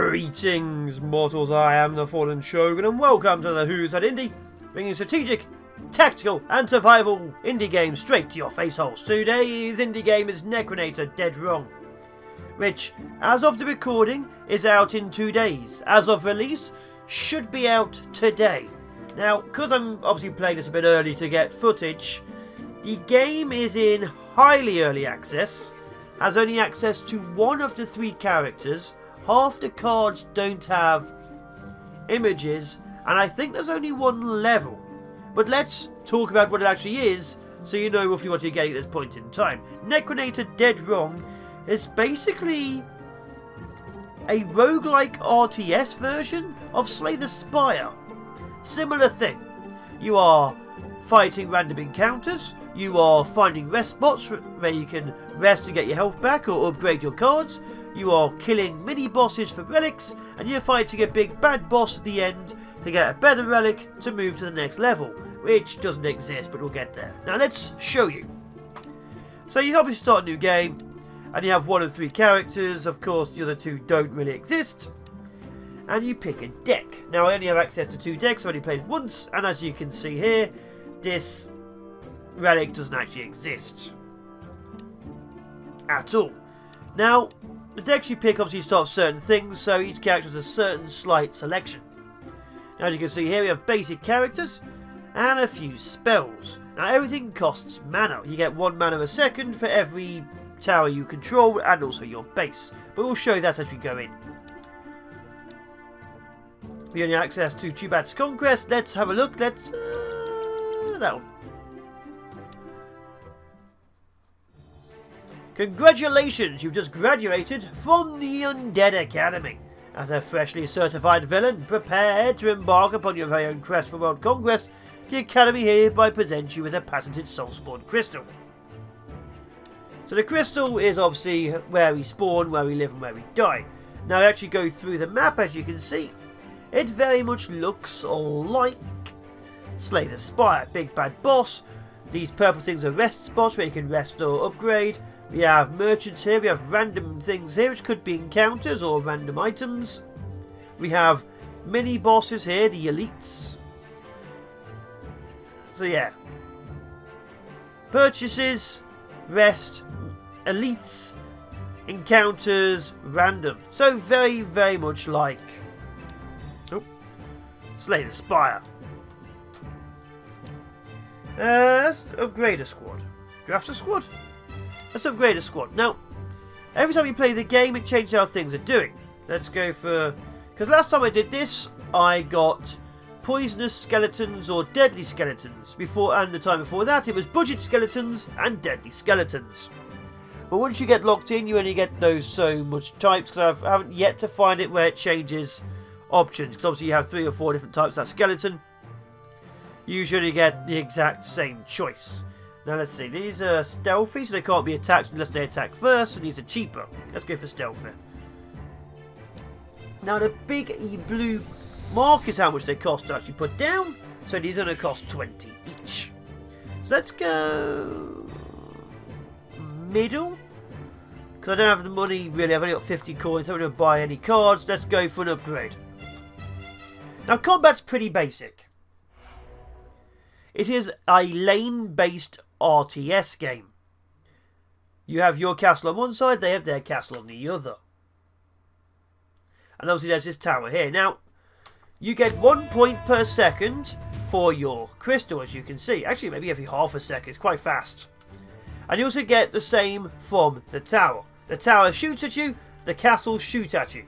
Greetings, mortals. I am the Fallen Shogun, and welcome to the Who's That Indie, bringing strategic, tactical, and survival indie games straight to your face holes. Today's indie game is Necronator Dead Wrong, which, as of the recording, is out in 2 days. As of release, should be out today. Now, because I'm obviously playing this a bit early to get footage, the game is in highly early access, has only access to one of the 3 characters. Half the cards don't have images, and I think there's only 1 level. But let's talk about what it actually is, so you know roughly what you're getting at this point in time. Necronator Dead Wrong is basically a roguelike RTS version of Slay the Spire. Similar thing. You are fighting random encounters, you are finding rest spots where you can rest and get your health back or upgrade your cards, you are killing mini bosses for relics, and you're fighting a big bad boss at the end to get a better relic to move to the next level, which doesn't exist, but we'll get there. Now let's show you. So you obviously start a new game, and you have 1 of 3 characters. Of course the other 2 don't really exist, and you pick a deck. Now I only have access to 2 decks, I've only played once, and as you can see here, this relic doesn't actually exist at all. Now, the decks you pick obviously start with certain things, so each character has a certain slight selection. Now, as you can see here, we have basic characters and a few spells. Now, everything costs mana. You get 1 mana a second for every tower you control and also your base. But we'll show you that as we go in. We only have access to Chubat's Conquest. Let's have a look. Let's... that one. Congratulations, you've just graduated from the Undead Academy. As a freshly certified villain, prepared to embark upon your very own quest for world conquest, the Academy hereby presents you with a patented Soulspawn crystal. So the crystal is obviously where we spawn, where we live and where we die. Now I actually go through the map, as you can see. It very much looks like Slay the Spire, big bad boss. These purple things are rest spots where you can rest or upgrade. We have merchants here, we have random things here which could be encounters or random items. We have mini bosses here, the elites. So yeah. Purchases, rest, elites, encounters, random. So very, very much like Slay the Spire. Let's upgrade a squad. Draft a squad? Let's upgrade a squad. Now, every time you play the game, it changes how things are doing. Let's go for... because last time I did this, I got poisonous skeletons or deadly skeletons. And the time before that, it was budget skeletons and deadly skeletons. But once you get locked in, you only get those so much types, because I haven't yet to find it where it changes options. Because obviously you have 3 or 4 different types of that skeleton. You usually get the exact same choice. Now let's see, these are stealthy, so they can't be attacked unless they attack first, and these are cheaper. Let's go for stealthy. Now the big blue mark is how much they cost to actually put down, so these are going to cost 20 each. So let's go middle, because I don't have the money really. I've only got 50 coins, so I'm going to buy any cards. Let's go for an upgrade. Now combat's pretty basic. It is a lane-based RTS game. You have your castle on one side, they have their castle on the other. And obviously there's this tower here. Now, you get 1 point per second for your crystal, as you can see. Actually, maybe every half a second. It's quite fast. And you also get the same from the tower. The tower shoots at you, the castles shoot at you.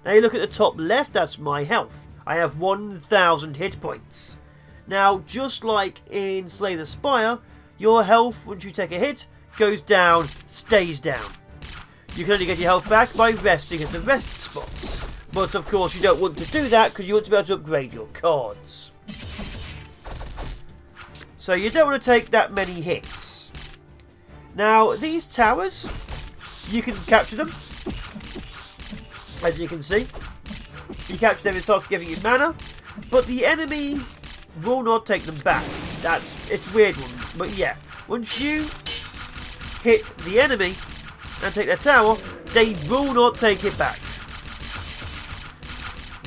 Now you look at the top left, that's my health. I have 1,000 hit points. Now, just like in Slay the Spire, your health, once you take a hit, goes down, stays down. You can only get your health back by resting at the rest spots. But of course, you don't want to do that because you want to be able to upgrade your cards. So you don't want to take that many hits. Now, these towers, you can capture them. As you can see. You capture them, it starts giving you mana. But the enemy will not take them back. It's a weird one, but yeah. Once you hit the enemy and take their tower, they will not take it back.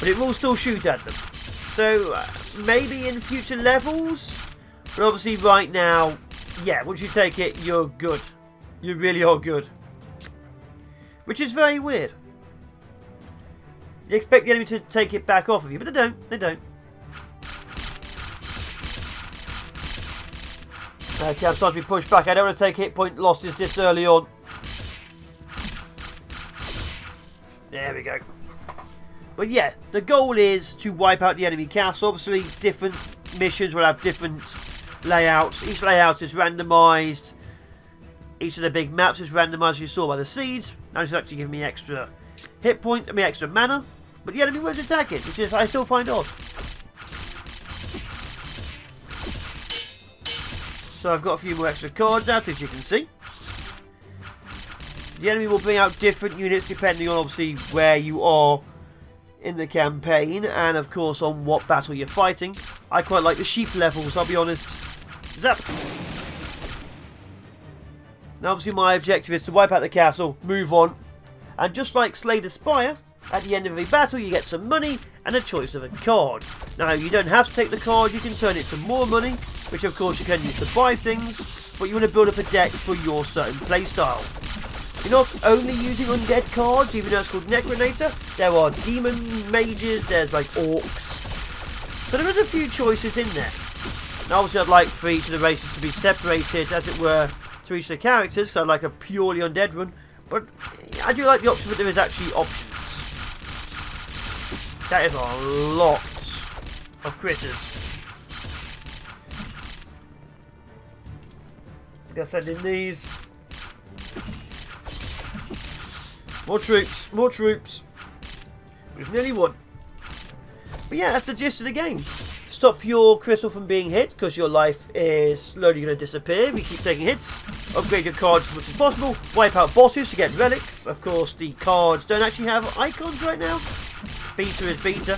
but it will still shoot at them. So maybe in future levels, but obviously right now, yeah, once you take it, you're good. You really are good. Which is very weird. You expect the enemy to take it back off of you, but they don't. They don't. Okay, I'm starting to be pushed back. I don't want to take hit point losses this early on. There we go. But yeah, the goal is to wipe out the enemy castle. Obviously, different missions will have different layouts. Each layout is randomised. Each of the big maps is randomised, as you saw by the seeds. Now it's actually giving me extra hit point, I mean extra mana. But the enemy won't attack it, which is I still find odd. So I've got a few more extra cards out, as you can see. The enemy will bring out different units depending on obviously where you are in the campaign and of course on what battle you're fighting. I quite like the sheep levels, I'll be honest. Zap! Now obviously my objective is to wipe out the castle, move on, and just like Slay the Spire, at the end of every battle you get some money and a choice of a card. Now you don't have to take the card, you can turn it to more money, which of course you can use to buy things, but you want to build up a deck for your certain playstyle. You're not only using undead cards, even though it's called Necronator, there are demon mages, there's like orcs, so there is a few choices in there. Now obviously I'd like for each of the races to be separated, as it were, to each of the characters, because I'd like a purely undead run, but I do like the option that there is actually options. That is a lot of critters. Gonna send in these. More troops, more troops. We've nearly won. But yeah, that's the gist of the game. Stop your crystal from being hit, because your life is slowly going to disappear if you keep taking hits. Upgrade your cards as much as possible. Wipe out bosses to get relics. Of course, the cards don't actually have icons right now. Beta is beta.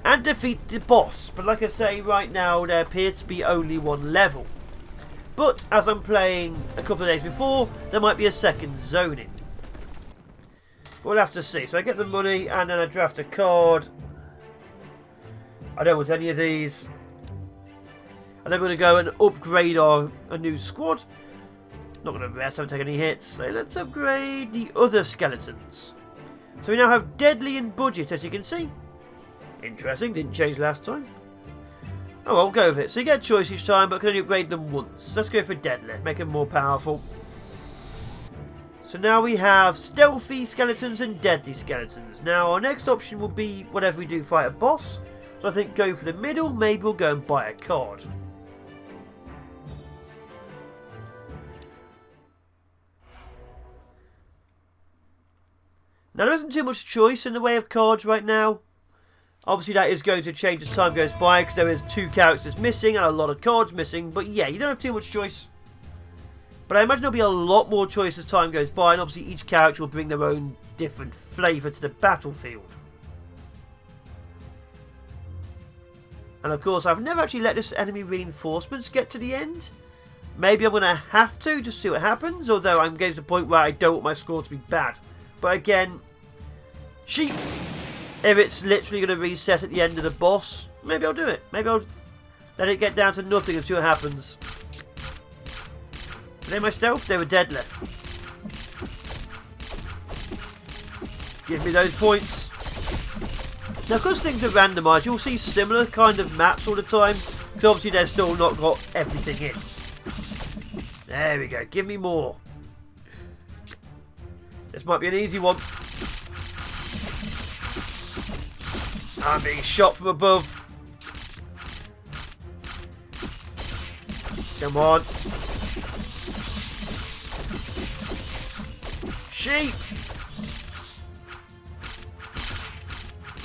And defeat the boss. But like I say, right now, there appears to be only one level. But, as I'm playing a couple of days before, there might be a second zone in. We'll have to see. So I get the money, and then I draft a card. I don't want any of these. And then we're going to go and upgrade a new squad. Not going to rest, I haven't taken any hits. So let's upgrade the other skeletons. So we now have deadly and budget, as you can see. Interesting, didn't change last time. Oh well, we'll go with it. So you get a choice each time, but can only upgrade them once. Let's go for deadly, make them more powerful. So now we have stealthy skeletons and deadly skeletons. Now our next option will be whatever we do fight a boss. So I think go for the middle, maybe we'll go and buy a card. Now there isn't too much choice in the way of cards right now. Obviously that is going to change as time goes by because there is 2 characters missing and a lot of cards missing. But yeah, you don't have too much choice. But I imagine there'll be a lot more choice as time goes by, and obviously each character will bring their own different flavour to the battlefield. And of course, I've never actually let this enemy reinforcements get to the end. Maybe I'm going to have to just see what happens, although I'm getting to the point where I don't want my score to be bad. But again, sheep. If it's literally going to reset at the end of the boss, maybe I'll do it. Maybe I'll let it get down to nothing and see what happens. Were they my stealth? They were deadly. Give me those points. Now, because things are randomised, you'll see similar kind of maps all the time. Because obviously they've still not got everything in. There we go. Give me more. This might be an easy one. I'm being shot from above. Come on. Sheep!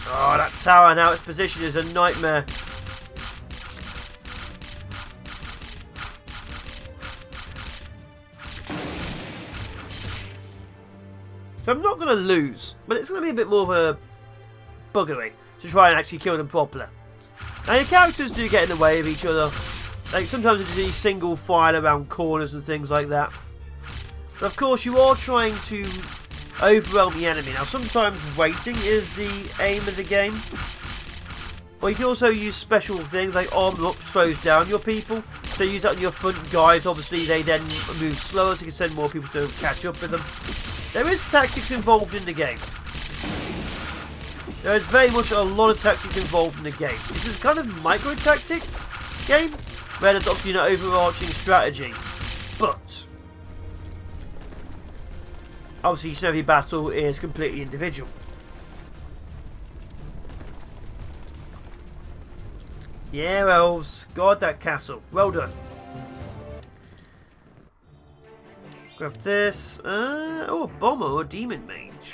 Oh, that tower now, its position is a nightmare. So I'm not going to lose, but it's going to be a bit more of a buggery to try and actually kill them properly. Now your characters do get in the way of each other. Like sometimes it's these single file around corners and things like that. But of course you are trying to overwhelm the enemy. Now, sometimes waiting is the aim of the game. Or you can also use special things like armor up slows down your people. So use that on your front guys. Obviously, they then move slower, so you can send more people to catch up with them. There is tactics involved in the game. There is very much a lot of tactics involved in the game. This is kind of micro-tactic game, where there's obviously an overarching strategy. But obviously, each and every battle is completely individual. Yeah, elves. Guard that castle. Well done. Grab this. Oh, a bomber or a demon mage.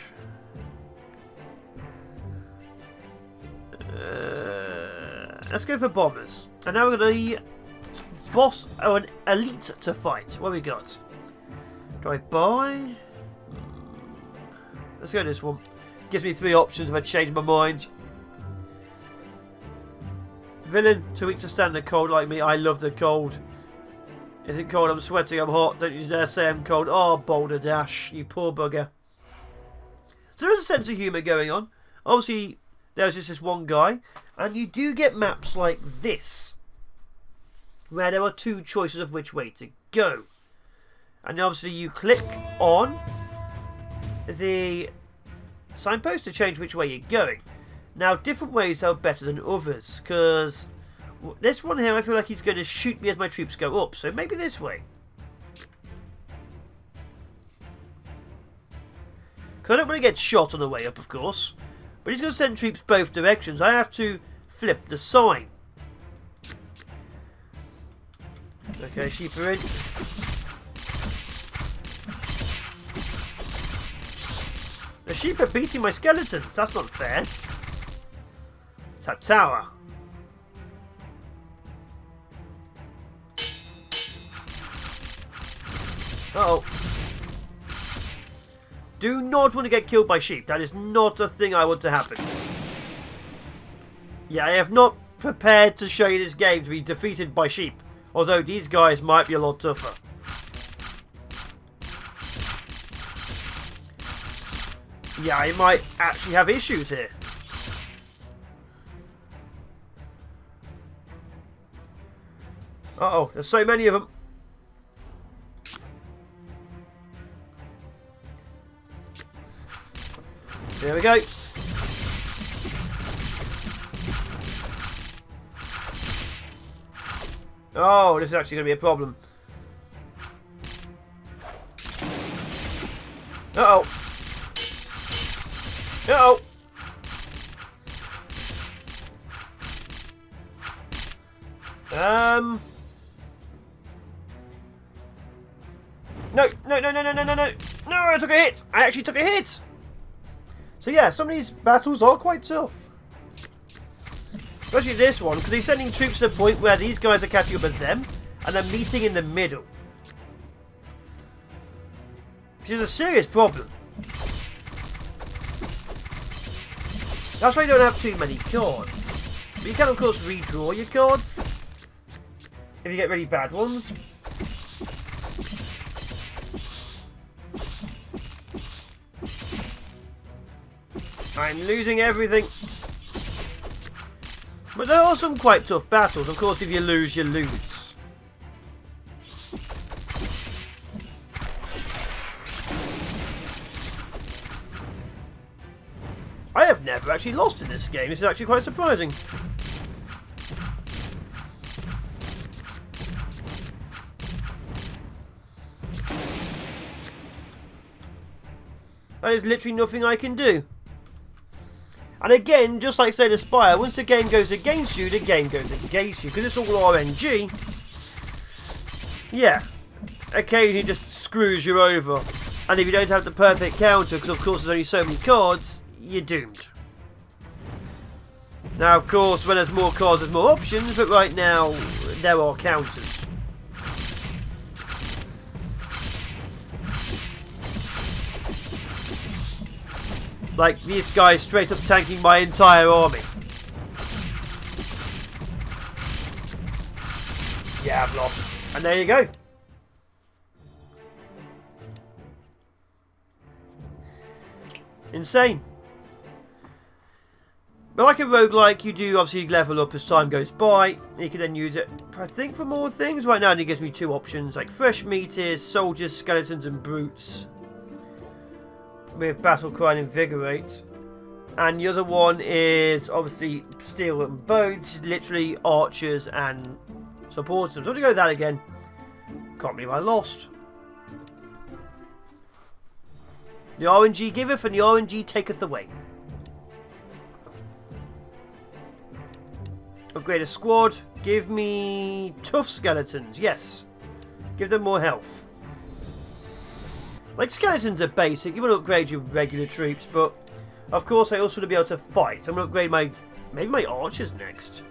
Let's go for bombers. And now we're going to boss or an elite to fight. What have we got? Do I buy? Let's go this one. Gives me 3 options if I change my mind. Villain, too weak to stand the cold like me. I love the cold. Is it cold? I'm sweating, I'm hot. Don't you dare say I'm cold. Oh, Boulder Dash, you poor bugger. So there's a sense of humour going on. Obviously, there's just this one guy. And you do get maps like this, where there are 2 choices of which way to go. And obviously you click on the signpost to change which way you're going. Now, different ways are better than others, because this one here, I feel like he's going to shoot me as my troops go up, so maybe this way. Because I don't want to get shot on the way up, of course, but he's going to send troops both directions. I have to flip the sign. Okay, sheep are in. The sheep are beating my skeletons. That's not fair. That tower. Uh-oh. Do not want to get killed by sheep. That is not a thing I want to happen. Yeah, I have not prepared to show you this game to be defeated by sheep. Although these guys might be a lot tougher. Yeah, I might actually have issues here. Uh-oh, there's so many of them. There we go. Oh, this is actually going to be a problem. Uh-oh. Uh-oh. No, no, no, no, no, no, no, no. No, I took a hit. I actually took a hit. So yeah, some of these battles are quite tough. Especially this one, because he's sending troops to the point where these guys are catching up with them, and they're meeting in the middle. Which is a serious problem. That's why you don't have too many cards. But you can, of course, redraw your cards if you get really bad ones. I'm losing everything. But there are some quite tough battles. Of course, if you lose, you lose. I have never actually lost in this game. This is actually quite surprising. That is literally nothing I can do. And again, just like say the Spire, once the game goes against you, the game goes against you. Because it's all RNG. Yeah. Occasionally just screws you over. And if you don't have the perfect counter, because of course there's only so many cards, you're doomed. Now, of course, when there's more cards, there's more options. But right now, there are counters. Like these guys straight up tanking my entire army. Yeah, I've lost. And there you go. Insane. But like a roguelike, you do obviously level up as time goes by. You can then use it, I think, for more things. Right now it gives me 2 options, like fresh meat is soldiers, skeletons and brutes. With battle cry and invigorate. And the other one is obviously steel and bones, literally archers and supporters. So I'm going to go with that again. Can't believe I lost. The RNG giveth and the RNG taketh away. Upgrade a squad. Give me tough skeletons. Yes. Give them more health. Like, skeletons are basic. You want to upgrade your regular troops, but of course I also want to be able to fight. I'm going to upgrade maybe my archers next.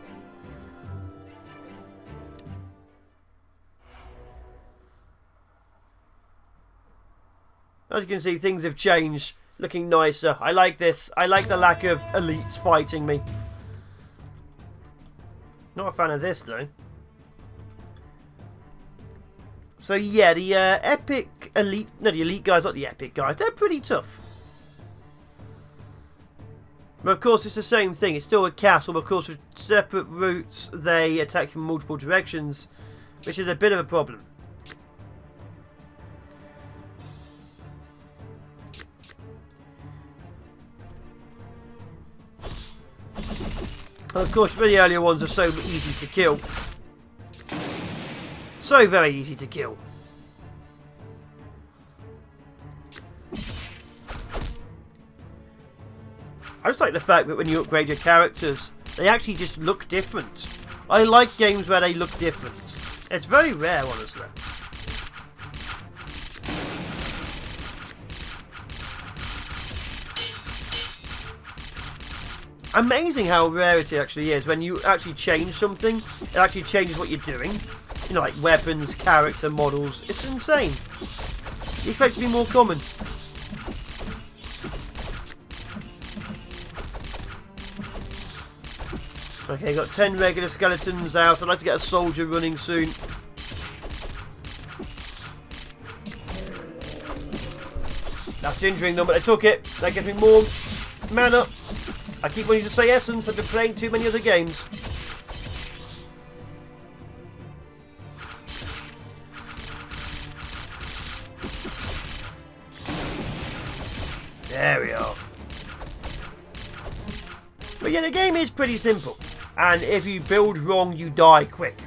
As you can see, things have changed. Looking nicer. I like this. I like the lack of elites fighting me. Not a fan of this, though. So, yeah, the epic elite... No, the elite guys, not the epic guys. They're pretty tough. But, of course, it's the same thing. It's still a castle, but, of course, with separate routes, they attack from multiple directions, which is a bit of a problem. And of course, the earlier ones are so easy to kill. So very easy to kill. I just like the fact that when you upgrade your characters, they actually just look different. I like games where they look different. It's very rare, honestly. Amazing how rare it actually is when you actually change something. It actually changes what you're doing. You know, like weapons, character models. It's insane. You expect it to be more common. Okay, got 10 regular skeletons out. I'd like to get a soldier running soon. That's injuring them, but I took it. That gives me more mana. I keep wanting to say essence. I've been playing too many other games. There we are. But yeah, the game is pretty simple. And if you build wrong, you die quick.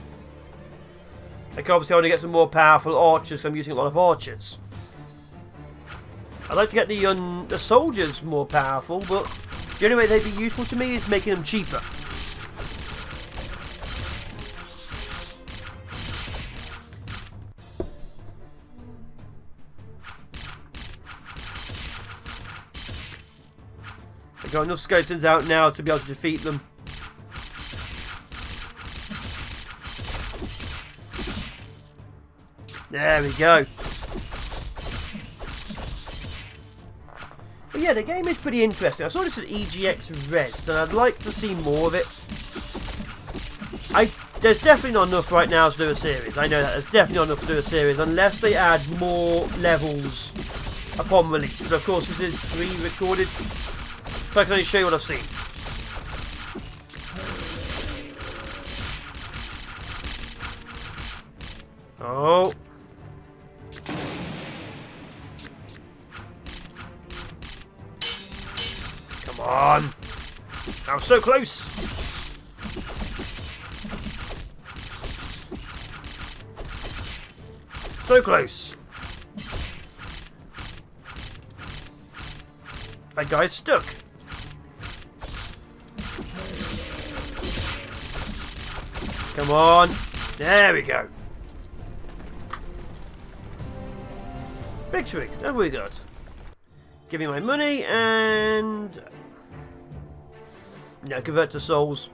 Like, obviously I want to get some more powerful archers, because I'm using a lot of archers. I'd like to get the soldiers more powerful, but the only way they'd be useful to me is making them cheaper. I've got enough skeletons out now to be able to defeat them. There we go. But yeah, the game is pretty interesting. I saw this at EGX Rest, and I'd like to see more of it. There's definitely not enough right now to do a series. I know that. There's definitely not enough to do a series, unless they add more levels upon release. But of course, this is pre-recorded, so I can only show you what I've seen. Oh. Come on. That was so close. So close. That guy's stuck. Come on. There we go. Victory. What have we got? Give me my money and... no, convert to souls.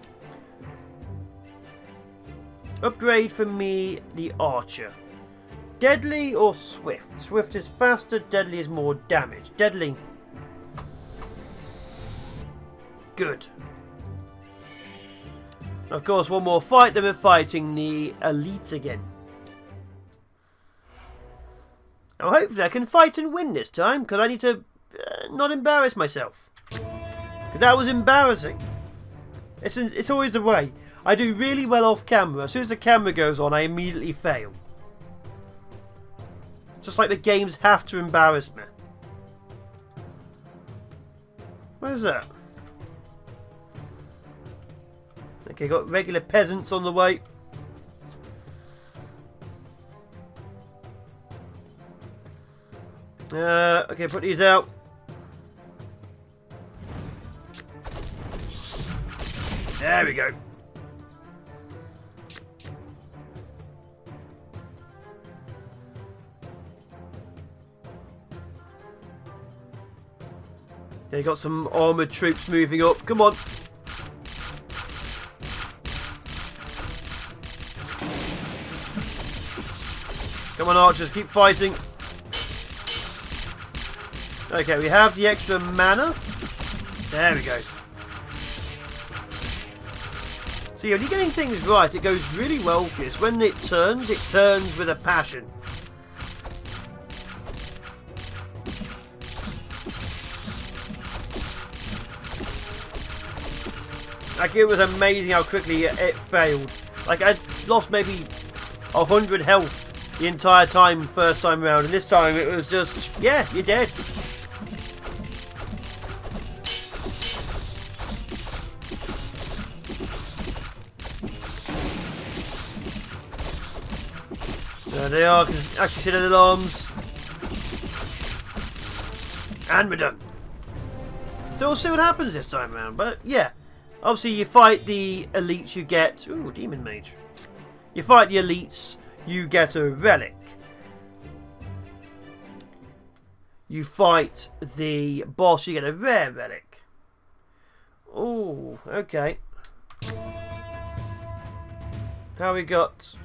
Upgrade for me the archer. Deadly or swift? Swift is faster, deadly is more damage. Deadly. Good. Of course, one more fight, then we're fighting the elite again. Now hopefully I can fight and win this time, because I need to not embarrass myself. That was embarrassing. It's always the way. I do really well off camera. As soon as the camera goes on, I immediately fail. Just like the games have to embarrass me. What is that? Okay, got regular peasants on the way. Okay, put these out. There we go. Okay, got some armoured troops moving up. Come on. Come on, archers, keep fighting. Okay, we have the extra mana. There we go. So yeah, when you're getting things right, it goes really well for you. It's when it turns with a passion. Like, it was amazing how quickly it failed. Like, I'd lost maybe 100 health the entire time first time around, and this time it was just, yeah, you're dead. There they are, I can actually see their alarms. And we're done. So we'll see what happens this time around, but yeah. Obviously, you fight the elites, you get... Ooh, Demon Mage. You fight the elites, you get a relic. You fight the boss, you get a rare relic. Ooh, okay. How we got...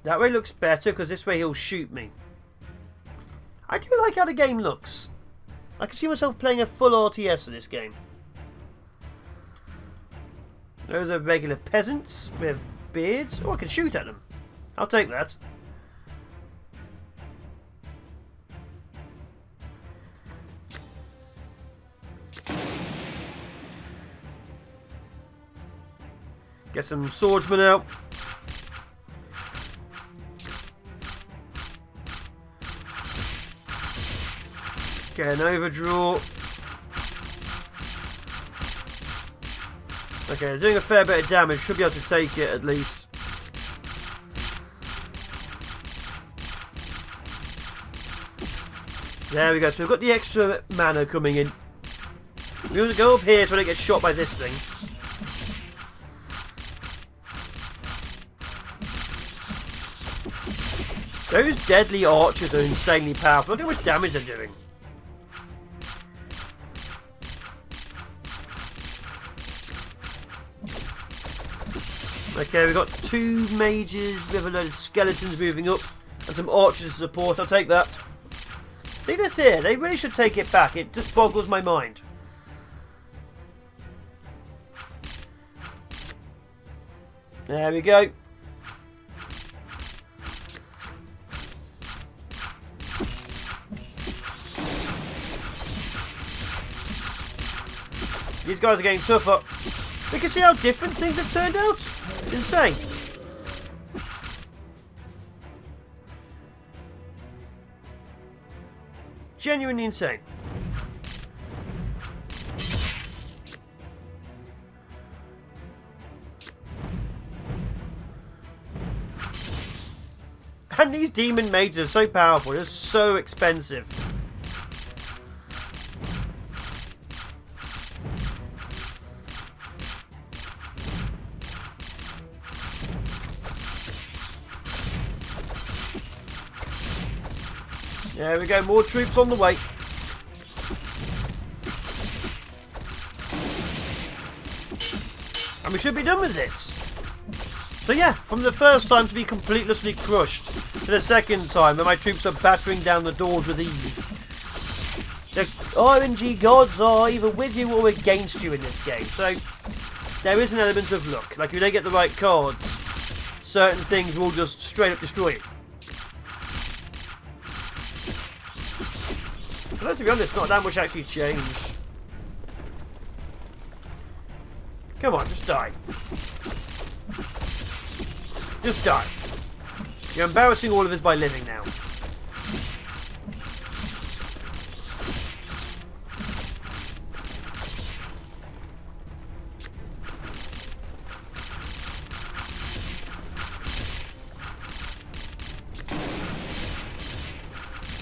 That way looks better, because this way he'll shoot me. I do like how the game looks. I can see myself playing a full RTS in this game. Those are regular peasants with beards. Oh, I can shoot at them. I'll take that. Get some swordsmen out. Get an overdraw. Okay, they're doing a fair bit of damage. Should be able to take it at least. There we go. So we've got the extra mana coming in. We want to go up here so I don't get shot by this thing. Those deadly archers are insanely powerful. Look how much damage they're doing. Okay, we've got 2 mages, we have a load of skeletons moving up, and some archers to support. I'll take that. See this here? They really should take it back. It just boggles my mind. There we go. These guys are getting tougher. We can see how different things have turned out. It's insane. Genuinely insane. And these demon mages are so powerful. They're so expensive. There we go, more troops on the way. And we should be done with this. So yeah, from the first time to be completely crushed, to the second time where my troops are battering down the doors with ease. The RNG gods are either with you or against you in this game. So there is an element of luck. Like if you don't get the right cards, certain things will just straight up destroy you. Well, to be honest, not that much actually changed. Come on, just die. Just die. You're embarrassing all of us by living now.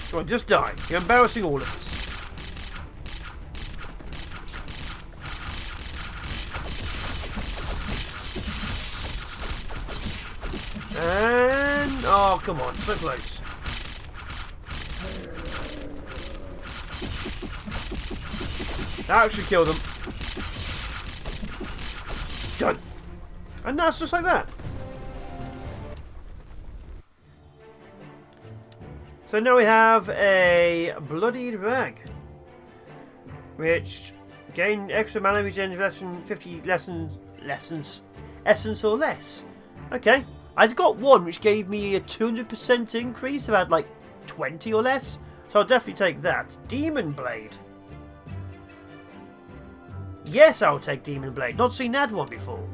Come on, just die. You're embarrassing all of us. And... oh, come on. So close. That actually killed him. Done. And that's just like that. So now we have a bloodied rag, which gain extra mana regen less than 50 essence or less. Okay, I've got one which gave me a 200% increase. I had like 20 or less, so I'll definitely take that. Demon Blade. Yes, I'll take Demon Blade. Not seen that one before.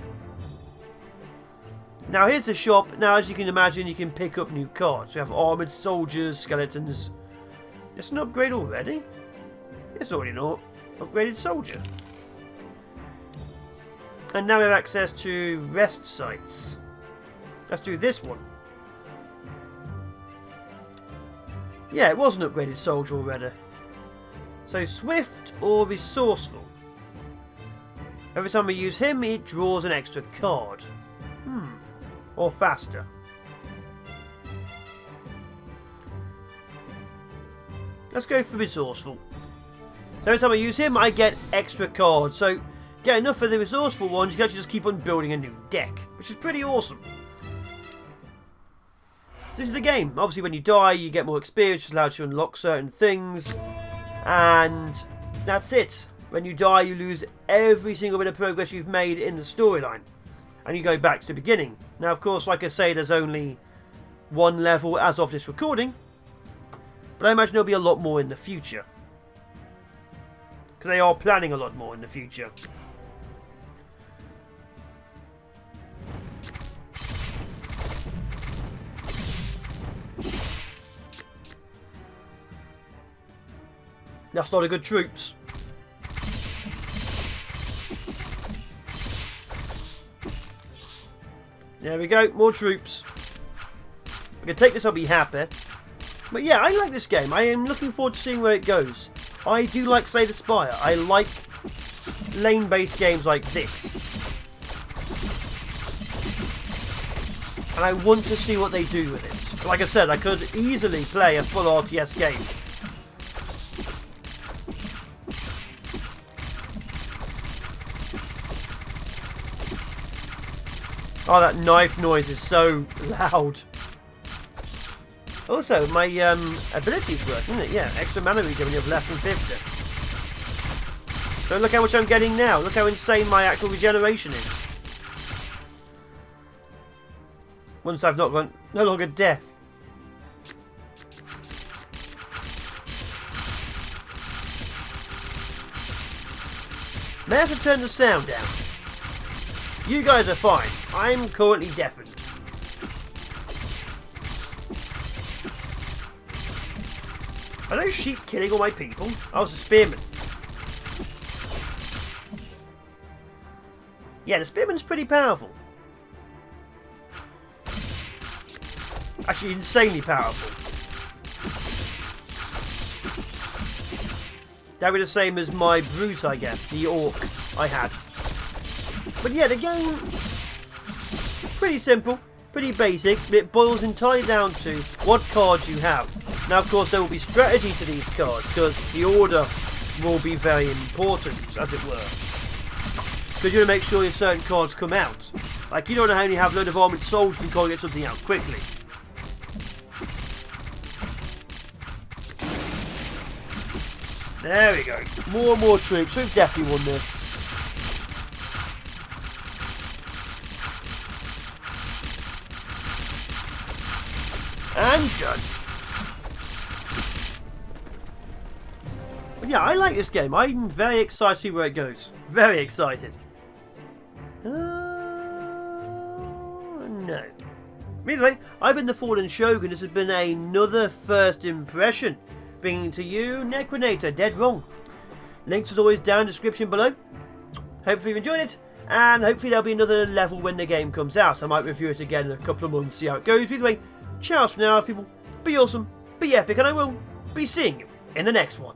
Now here's the shop. Now as you can imagine, you can pick up new cards. We have armoured soldiers, skeletons. It's an upgrade already? It's already not. Upgraded soldier. And now we have access to rest sites. Let's do this one. Yeah, it was an upgraded soldier already. So swift or resourceful. Every time we use him, he draws an extra card. Or faster. Let's go for resourceful. So every time I use him, I get extra cards. So get enough of the resourceful ones, you can actually just keep on building a new deck, which is pretty awesome. So this is the game. Obviously, when you die, you get more experience, which allows you to unlock certain things, and that's it. When you die, you lose every single bit of progress you've made in the storyline. And you go back to the beginning. Now, of course, like I say, there's only one level as of this recording. But I imagine there'll be a lot more in the future. Because they are planning a lot more in the future. That's not a good troops. There we go, more troops. I can take this, I'll be happy. But yeah, I like this game. I am looking forward to seeing where it goes. I do like Slay the Spire. I like lane-based games like this. And I want to see what they do with it. Like I said, I could easily play a full RTS game. Oh, that knife noise is so loud. Also, my abilities work, isn't it? Yeah, extra mana regen when you have less than 50. So look how much I'm getting now. Look how insane my actual regeneration is. Once I've not gone, no longer death. May I have to turn the sound down? You guys are fine. I'm currently deafened. Are those sheep killing all my people? I was a spearman. Yeah, the spearman's pretty powerful. Actually, insanely powerful. That would be the same as my brute, I guess. The orc I had. But yeah, the game, pretty simple, pretty basic, but it boils entirely down to what cards you have. Now, of course, there will be strategy to these cards, because the order will be very important, as it were. Because you want to make sure your certain cards come out. Like, you don't only have a load of armoured soldiers and can't get something out quickly. There we go. More and more troops. We've definitely won this. And done. But yeah, I like this game. I'm very excited to see where it goes. Very excited. No. Either way, I've been the Fallen Shogun. This has been another first impression, bringing to you Necronator, Dead Wrong. Links as always down in the description below. Hopefully you've enjoyed it, and hopefully there'll be another level when the game comes out. I might review it again in a couple of months, see how it goes. Either way, ciao for now, people. Be awesome, be epic, and I will be seeing you in the next one.